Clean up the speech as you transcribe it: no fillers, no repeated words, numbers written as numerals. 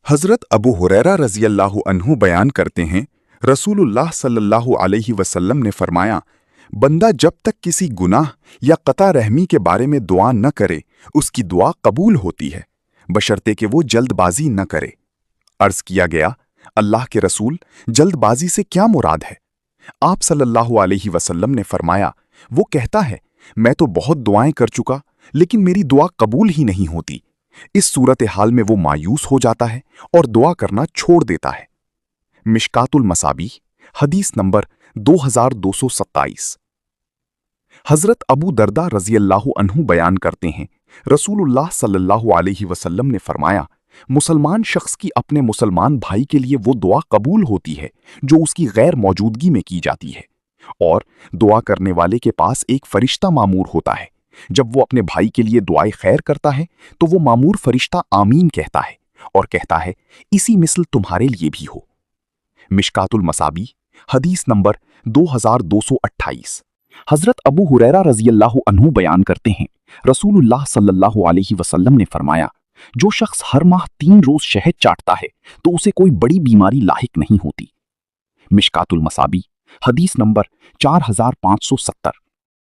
हजरत अबू हुरैरा रज़ी अल्लाहु अन्हु बयान करते हैं, रसूलुल्लाह सल्लल्लाहु अलैहि वसल्लम ने फरमाया, बंदा जब तक किसी गुनाह या कता रहमी के बारे में दुआ न करे, उसकी दुआ कबूल होती है, बशर्ते कि वो जल्दबाजी न करे। अर्ज किया गया, अल्लाह के रसूल, जल्दबाजी से क्या मुराद है? आप सल्लल्लाहु अलैहि वसल्लम ने फरमाया, वो कहता है, मैं तो बहुत दुआएं कर चुका, लेकिन मेरी दुआ कबूल ही नहीं होती। इस सूरत हाल में वो मायूस हो जाता है और दुआ करना छोड़ देता है। मिशकातुल मसाबी, हदीस नंबर 2227। हजरत अबू दरदा रज़ी अल्लाहु अन्हु बयान करते हैं, रसूलुल्लाह सल्लल्लाहु अलैहि वसल्लम ने फरमाया, मुसलमान शख्स की अपने मुसलमान भाई के लिए वो दुआ कबूल होती है जो उसकी गैर मौजूदगी में की जाती है, और दुआ करने वाले के पास एक फरिश्ता मामूर होता है। जब वो अपने भाई के लिए दुआए खैर करता है तो वो मामूर फरिश्ता आमीन कहता है और कहता है, इसी मिसल तुम्हारे लिए भी हो। मिशकातुल मसाबी, हदीस नंबर 2228। हजरत अबू हुरैरा रज़ी अल्लाहु अन्हु बयान करते हैं, रसूलुल्लाह सल्लल्लाहु अलैहि वसल्लम ने फरमाया, जो शख्स हर माह 3 रोज शहद चाटता है तो उसे कोई बड़ी बीमारी लाहिक नहीं होती। मिशकातुल मसाबी, हदीस नंबर 4570।